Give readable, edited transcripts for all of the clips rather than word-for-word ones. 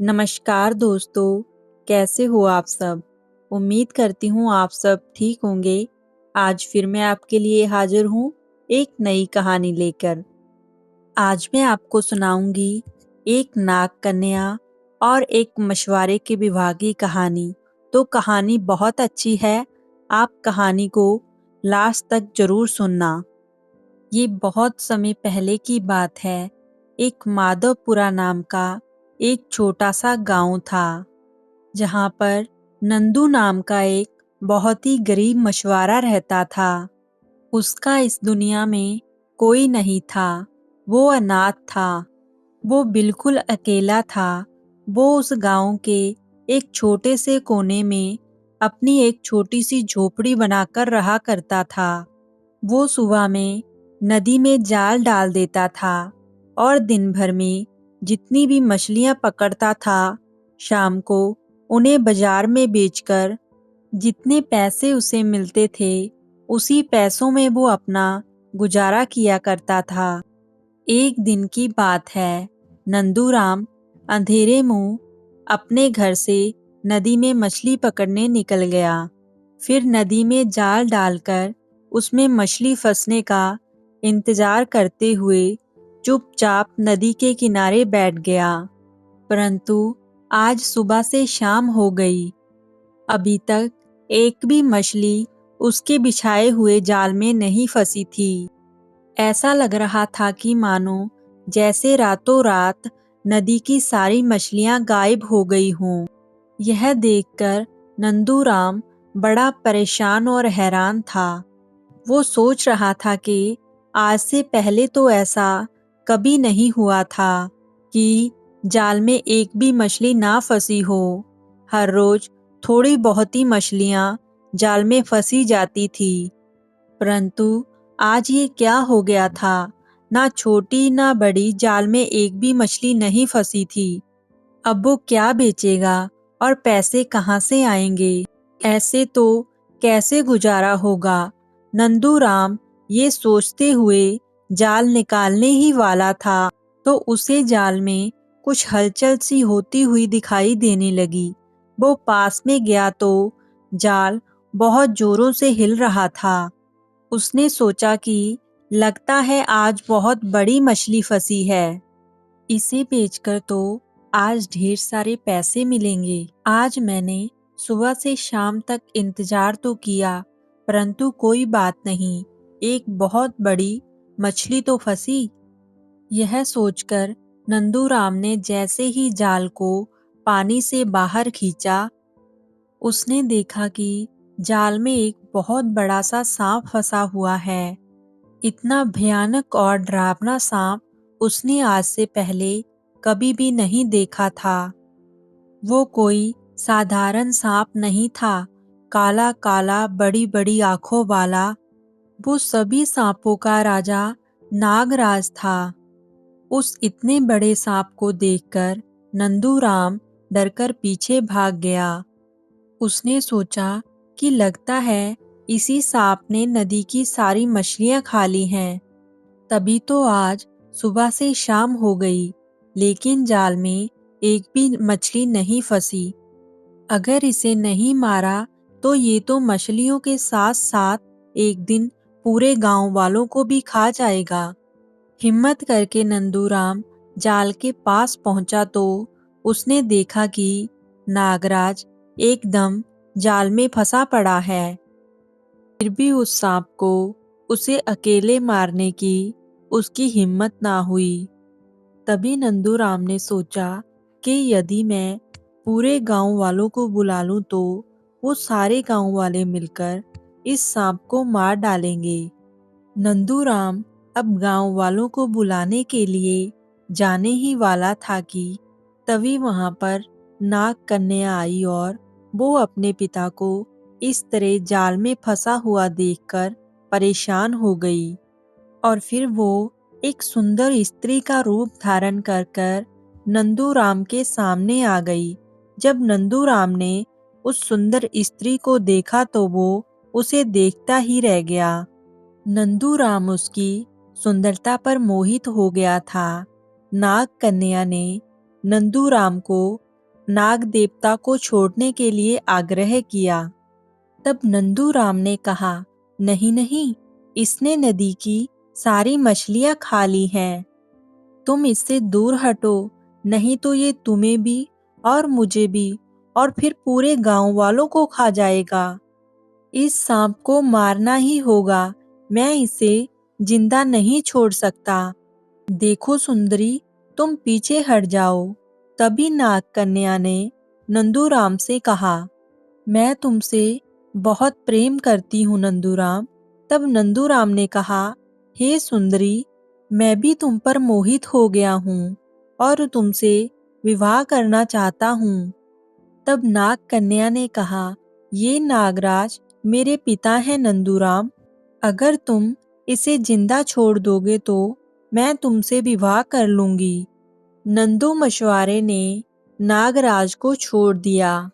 नमस्कार दोस्तों, कैसे हो आप सब? उम्मीद करती हूँ आप सब ठीक होंगे। आज फिर मैं आपके लिए हाजिर हूँ एक नई कहानी लेकर। आज मैं आपको सुनाऊंगी एक नाग कन्या और एक मछुआरे के विवाह की कहानी। तो कहानी बहुत अच्छी है, आप कहानी को लास्ट तक जरूर सुनना। ये बहुत समय पहले की बात है। एक माधवपुरा नाम का एक छोटा सा गांव था, जहां पर नंदू नाम का एक बहुत ही गरीब मछुआरा रहता था। उसका इस दुनिया में कोई नहीं था, वो अनाथ था, वो बिल्कुल अकेला था। वो उस गांव के एक छोटे से कोने में अपनी एक छोटी सी झोपड़ी बनाकर रहा करता था। वो सुबह में नदी में जाल डाल देता था और दिन भर में जितनी भी मछलियां पकड़ता था, शाम को उन्हें बाजार में बेचकर जितने पैसे उसे मिलते थे, उसी पैसों में वो अपना गुजारा किया करता था। एक दिन की बात है, नंदूराम अंधेरे मुंह अपने घर से नदी में मछली पकड़ने निकल गया। फिर नदी में जाल डालकर उसमें मछली फंसने का इंतजार करते हुए चुपचाप नदी के किनारे बैठ गया। परंतु आज सुबह से शाम हो गई, अभी तक एक भी मछली उसके बिछाए हुए जाल में नहीं फंसी थी। ऐसा लग रहा था कि मानो जैसे रातों रात नदी की सारी मछलियां गायब हो गई हों। यह देखकर नंदूराम बड़ा परेशान और हैरान था। वो सोच रहा था कि आज से पहले तो ऐसा कभी नहीं हुआ था कि जाल में एक भी मछली ना फंसी हो। हर रोज थोड़ी बहुत ही मछलियां जाल में फंसी जाती थी, परंतु आज ये क्या हो गया था? ना छोटी ना बड़ी जाल में एक भी मछली नहीं फंसी थी। अब वो क्या बेचेगा और पैसे कहाँ से आएंगे? ऐसे तो कैसे गुजारा होगा? नंदूराम ये सोचते हुए जाल निकालने ही वाला था, तो उसे जाल में कुछ हलचल सी होती हुई दिखाई देने लगी। वो पास में गया तो जाल बहुत जोरों से हिल रहा था। उसने सोचा कि लगता है आज बहुत बड़ी मछली फंसी है। इसे बेचकर तो आज ढेर सारे पैसे मिलेंगे। आज मैंने सुबह से शाम तक इंतजार तो किया, परंतु कोई बात नहीं, एक बहुत बड़ी मछली तो फंसी। यह सोचकर नंदूराम ने जैसे ही जाल को पानी से बाहर खींचा, उसने देखा कि जाल में एक बहुत बड़ा सा सांप फंसा हुआ है। इतना भयानक और डरावना सांप उसने आज से पहले कभी भी नहीं देखा था। वो कोई साधारण सांप नहीं था, काला काला बड़ी बड़ी आंखों वाला। वो सभी सांपों का राजा नागराज था। उस इतने बड़े सांप को देखकर नंदूराम डरकर पीछे भाग गया। उसने सोचा कि लगता है इसी सांप ने नदी की सारी मछलियां खा ली हैं। तभी तो आज सुबह से शाम हो गई, लेकिन जाल में एक भी मछली नहीं फंसी। अगर इसे नहीं मारा तो ये तो मछलियों के साथ साथ एक दिन पूरे गांव वालों को भी खा जाएगा। हिम्मत करके नंदूराम जाल के पास पहुंचा तो उसने देखा कि नागराज एकदम जाल में फंसा पड़ा है। फिर भी उस सांप को उसे अकेले मारने की उसकी हिम्मत ना हुई। तभी नंदूराम ने सोचा कि यदि मैं पूरे गांव वालों को बुला लूं तो वो सारे गांव वाले मिलकर इस सांप को मार डालेंगे। नंदूराम अब गांव वालों को बुलाने के लिए जाने ही वाला था कि तभी वहां पर नाग कन्या आई और वो अपने पिता को इस तरह जाल में फंसा हुआ देखकर परेशान हो गई। और फिर वो एक सुंदर स्त्री का रूप धारण कर कर नंदूराम के सामने आ गई। जब नंदूराम ने उस सुंदर स्त्री को देखा तो वो उसे देखता ही रह गया। नंदूराम उसकी सुंदरता पर मोहित हो गया था। नाग कन्या ने नंदूराम को नाग देवता को छोड़ने के लिए आग्रह किया। तब नंदूराम ने कहा, नहीं नहीं, इसने नदी की सारी मछलियां खा ली हैं। तुम इससे दूर हटो, नहीं तो ये तुम्हें भी और मुझे भी और फिर पूरे गांव वालों को खा जाएगा। इस सांप को मारना ही होगा, मैं इसे जिंदा नहीं छोड़ सकता। देखो सुंदरी, तुम पीछे हट जाओ। तभी नाग कन्या ने नंदूराम से कहा, मैं तुमसे बहुत प्रेम करती हूँ नंदूराम। तब नंदूराम ने कहा, हे सुंदरी, मैं भी तुम पर मोहित हो गया हूँ और तुमसे विवाह करना चाहता हूँ। तब नाग कन्या ने कहा, ये नागराज मेरे पिता हैं नंदूराम। अगर तुम इसे जिंदा छोड़ दोगे तो मैं तुमसे विवाह कर लूंगी। नंदू मछुआरे ने नागराज को छोड़ दिया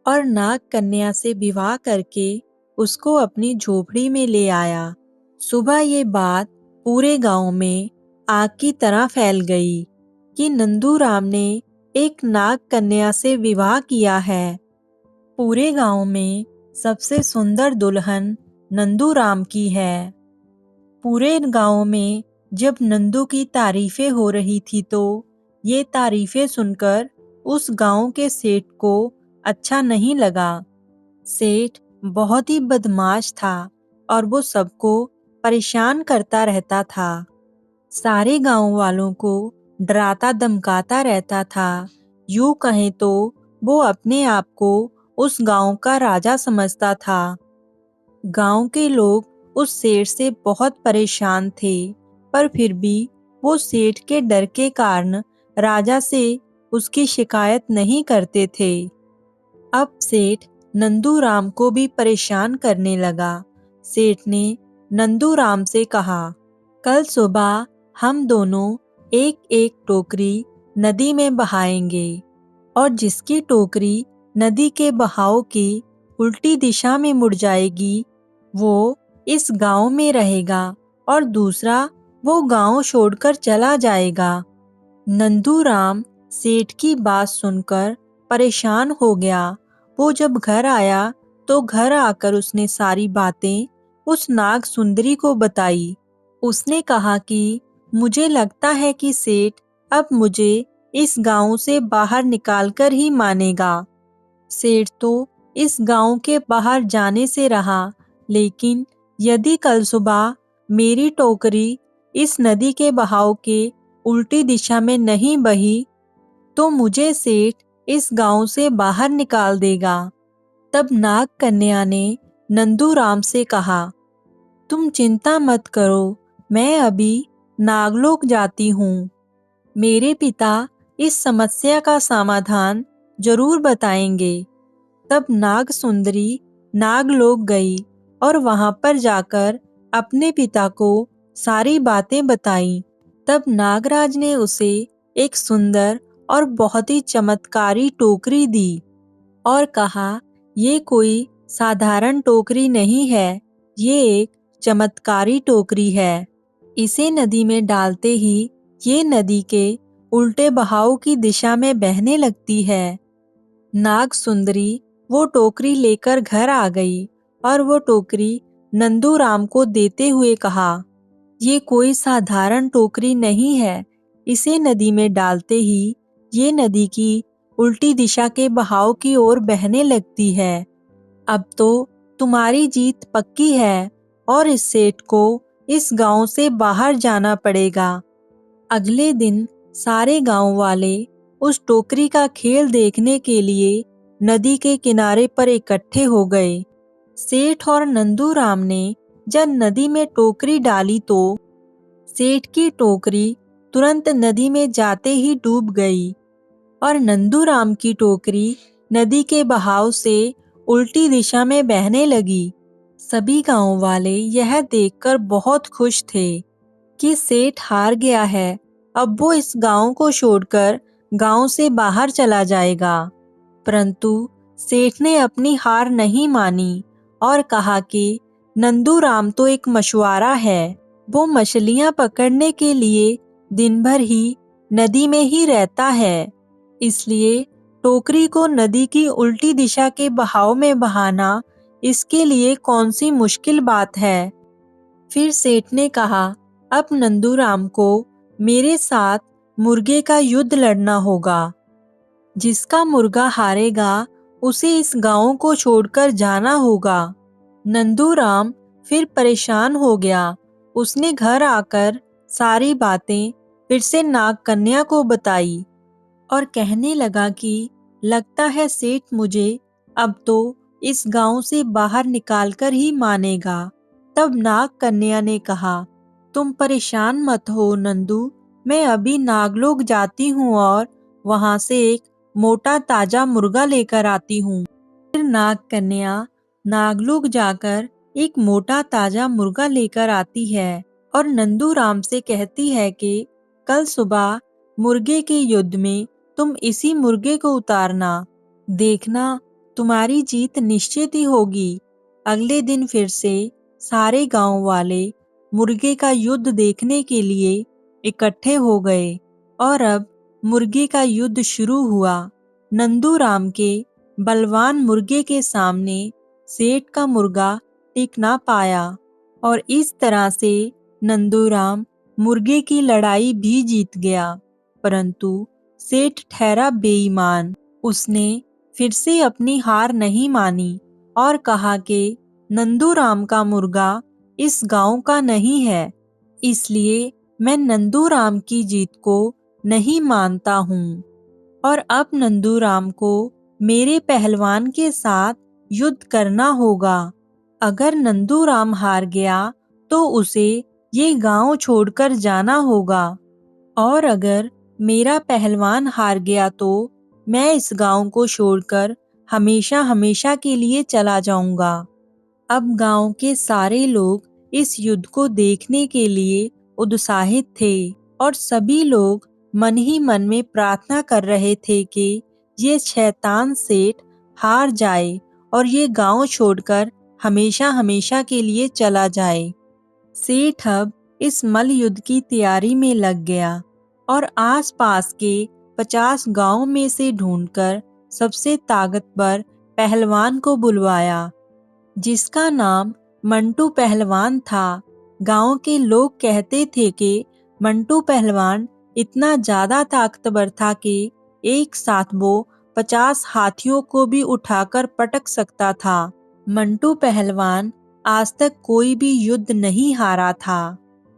और नाग कन्या से विवाह करके उसको अपनी झोपड़ी में ले आया। सुबह ये बात पूरे गांव में आग की तरह फैल गई कि नंदूराम ने एक नाग कन्या से विवाह किया है। पूरे गांव में सबसे सुंदर दुल्हन नंदूराम की है। पूरे गांव में जब नंदू की तारीफें हो रही थी तो ये तारीफें सुनकर उस गांव के सेठ को अच्छा नहीं लगा। सेठ बहुत ही बदमाश था और वो सबको परेशान करता रहता था। सारे गांव वालों को डराता धमकाता रहता था। यूं कहें तो वो अपने आप को उस गांव का राजा समझता था। गांव के लोग उस सेठ से बहुत परेशान थे, पर फिर भी वो सेठ के डर के कारण राजा से उसकी शिकायत नहीं करते थे। अब सेठ नंदूराम को भी परेशान करने लगा। सेठ ने नंदूराम से कहा, कल सुबह हम दोनों एक एक टोकरी नदी में बहाएंगे और जिसकी टोकरी नदी के बहाव की उल्टी दिशा में मुड़ जाएगी वो इस गांव में रहेगा और दूसरा वो गांव छोड़कर चला जाएगा। नंदूराम सेठ की बात सुनकर परेशान हो गया। वो जब घर आया तो घर आकर उसने सारी बातें उस नाग सुंदरी को बताई। उसने कहा कि मुझे लगता है कि सेठ अब मुझे इस गांव से बाहर निकालकर ही मानेगा। सेठ तो इस गांव के बाहर जाने से रहा, लेकिन यदि कल सुबह मेरी टोकरी इस नदी के बहाव के उल्टी दिशा में नहीं बही तो मुझे सेठ इस गांव से बाहर निकाल देगा। तब नाग कन्या ने नंदूराम से कहा, तुम चिंता मत करो, मैं अभी नागलोक जाती हूँ। मेरे पिता इस समस्या का समाधान जरूर बताएंगे। तब नाग सुंदरी नागलोक गई और वहां पर जाकर अपने पिता को सारी बातें बताईं। तब नागराज ने उसे एक सुंदर और बहुत ही चमत्कारी टोकरी दी और कहा, ये कोई साधारण टोकरी नहीं है, ये एक चमत्कारी टोकरी है। इसे नदी में डालते ही ये नदी के उल्टे बहाव की दिशा में बहने लगती है। नाग सुंदरी वो टोकरी लेकर घर आ गई और वो टोकरी नंदूराम को देते हुए कहा, ये कोई साधारण टोकरी नहीं है, इसे नदी में डालते ही ये नदी की उल्टी दिशा के बहाव की ओर बहने लगती है। अब तो तुम्हारी जीत पक्की है और इस सेठ को इस गांव से बाहर जाना पड़ेगा। अगले दिन सारे गांव वाले उस टोकरी का खेल देखने के लिए नदी के किनारे पर इकट्ठे हो गए। सेठ और नंदूराम ने जब नदी में टोकरी डाली तो सेठ की टोकरी तुरंत नदी में जाते ही डूब गई और नंदूराम की टोकरी नदी के बहाव से उल्टी दिशा में बहने लगी। सभी गांव वाले यह देखकर बहुत खुश थे कि सेठ हार गया है, अब वो इस गांव को छोड़कर गांव से बाहर चला जाएगा। परंतु सेठ ने अपनी हार नहीं मानी और कहा कि नंदूराम तो एक मछुआरा है, वो मछलियां पकड़ने के लिए दिन भर ही नदी में ही रहता है, इसलिए टोकरी को नदी की उल्टी दिशा के बहाव में बहाना इसके लिए कौन सी मुश्किल बात है। फिर सेठ ने कहा, अब नंदूराम को मेरे साथ मुर्गे का युद्ध लड़ना होगा। जिसका मुर्गा हारेगा उसे इस गांव को छोड़कर जाना होगा। नंदूराम फिर परेशान हो गया। उसने घर आकर सारी बातें फिर से नाग कन्या को बताई और कहने लगा कि लगता है सेठ मुझे अब तो इस गांव से बाहर निकालकर ही मानेगा। तब नाग कन्या ने कहा, तुम परेशान मत हो नंदू, मैं अभी नागलोक जाती हूँ और वहां से एक मोटा ताजा मुर्गा लेकर आती हूँ। फिर नाग कन्या नागलोक जाकर एक मोटा ताजा मुर्गा लेकर आती है और नंदूराम से कहती है कि कल सुबह मुर्गे के युद्ध में तुम इसी मुर्गे को उतारना, देखना तुम्हारी जीत निश्चित ही होगी। अगले दिन फिर से सारे गांव वाले मुर्गे का युद्ध देखने के लिए इकट्ठे हो गए और अब मुर्गे का युद्ध शुरू हुआ। नंदूराम के बलवान मुर्गे के सामने सेठ का मुर्गा टिक ना पाया और इस तरह से नंदूराम मुर्गे की लड़ाई भी जीत गया। परंतु सेठ ठहरा बेईमान। उसने फिर से अपनी हार नहीं मानी और कहा कि नंदूराम का मुर्गा इस गांव का नहीं है, इसलिए मैं नंदूराम की जीत को नहीं मानता हूँ और अब नंदूराम को मेरे पहलवान के साथ युद्ध करना होगा। अगर नंदूराम हार गया तो उसे ये गांव छोड़कर जाना होगा और अगर मेरा पहलवान हार गया तो मैं इस गांव को छोड़कर हमेशा हमेशा के लिए चला जाऊंगा। अब गांव के सारे लोग इस युद्ध को देखने के लिए उत्साहित थे और सभी लोग मन ही मन में प्रार्थना कर रहे थे कि ये शैतान सेठ हार जाए और ये गांव छोड़कर हमेशा हमेशा के लिए चला जाए। सेठ अब इस मल्ल युद्ध की तैयारी में लग गया और आसपास के 50 गांव में से ढूंढकर सबसे ताकतवर पहलवान को बुलवाया, जिसका नाम मंटू पहलवान था। गांव के लोग कहते थे कि मंटू पहलवान इतना ज्यादा ताकतवर था कि एक साथ वो 50 हाथियों को भी उठाकर पटक सकता था। मंटू पहलवान आज तक कोई भी युद्ध नहीं हारा था।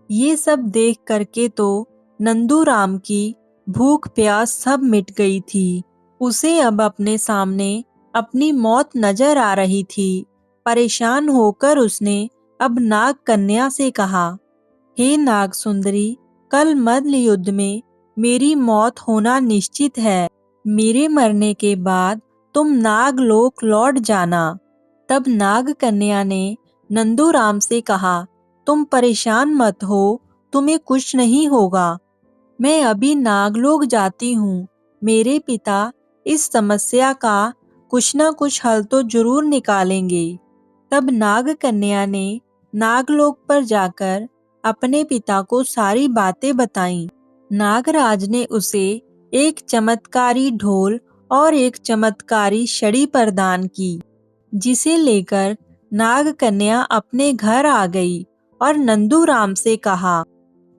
ये सब देख करके तो नंदूराम की भूख प्यास सब मिट गई थी। उसे अब अपने सामने अपनी मौत नजर आ रही थी। परेशान होकर उसने अब नाग कन्या से कहा, हे नाग सुंदरी, कल मल्ल युद्ध में मेरी मौत होना निश्चित है। मेरे मरने के बाद तुम नागलोक लौट जाना। तब नाग कन्या ने नंदूराम से कहा, तुम परेशान मत हो, तुम्हें कुछ नहीं होगा। मैं अभी नागलोक जाती हूँ। मेरे पिता इस समस्या का कुछ न कुछ हल तो जरूर निकालेंगे। तब नाग कन्या ने नागलोक पर जाकर अपने पिता को सारी बातें बताईं। नागराज ने उसे एक चमत्कारी ढोल और एक चमत्कारी छड़ी प्रदान की, जिसे लेकर नाग कन्या अपने घर आ गई और नंदूराम से कहा,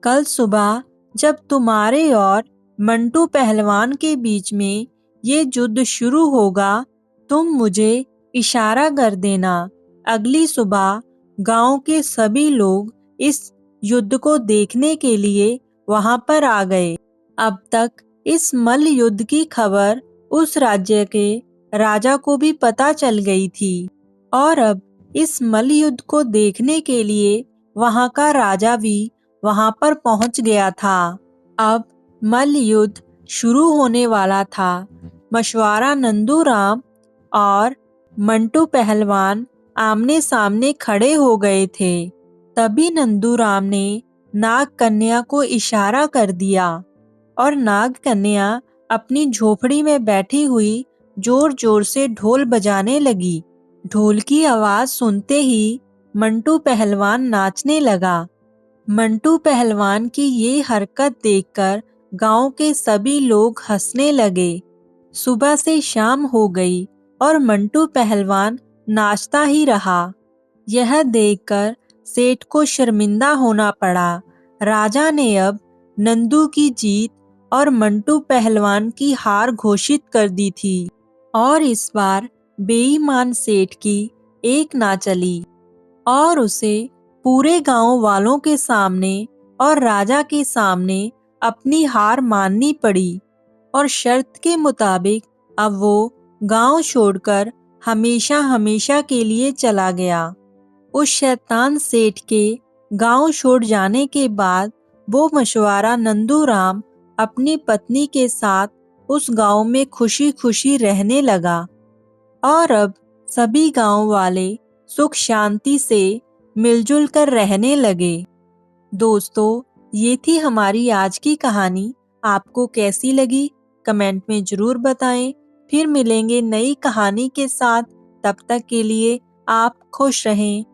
कल सुबह जब तुम्हारे और मंटू पहलवान के बीच में ये युद्ध शुरू होगा, तुम मुझे इशारा कर देना। अगली सुबह गांव के सभी लोग इस युद्ध को देखने के लिए वहां पर आ गए। अब तक इस मल्ल युद्ध की खबर उस राज्य के राजा को भी पता चल गई थी और अब इस मल्ल युद्ध को देखने के लिए वहां का राजा भी वहां पर पहुंच गया था। अब मल्ल युद्ध शुरू होने वाला था। मशवारा नंदूराम और मंटू पहलवान आमने सामने खड़े हो गए थे। तभी नंदूराम ने नाग कन्या को इशारा कर दिया और नाग कन्या अपनी झोपड़ी में बैठी हुई जोर जोर से ढोल बजाने लगी। ढोल की आवाज सुनते ही मंटू पहलवान नाचने लगा। मंटू पहलवान की ये हरकत देखकर गांव के सभी लोग हंसने लगे। सुबह से शाम हो गई और मंटू पहलवान नाचता ही रहा। यह देखकर सेठ को शर्मिंदा होना पड़ा। राजा ने अब नंदू की जीत और मंटू पहलवान की हार घोषित कर दी थी। और इस बार बेईमान सेठ की एक ना चली और उसे पूरे गांव वालों के सामने और राजा के सामने अपनी हार माननी पड़ी और शर्त के मुताबिक अब वो गांव छोड़कर हमेशा हमेशा के लिए चला गया। उस शैतान सेठ के गांव छोड़ जाने के बाद वो मशवारा नंदूराम अपनी पत्नी के साथ उस गांव में खुशी खुशी रहने लगा और अब सभी गांव वाले सुख शांति से मिलजुल कर रहने लगे। दोस्तों, ये थी हमारी आज की कहानी। आपको कैसी लगी कमेंट में जरूर बताएं। फिर मिलेंगे नई कहानी के साथ। तब तक के लिए आप खुश रहें।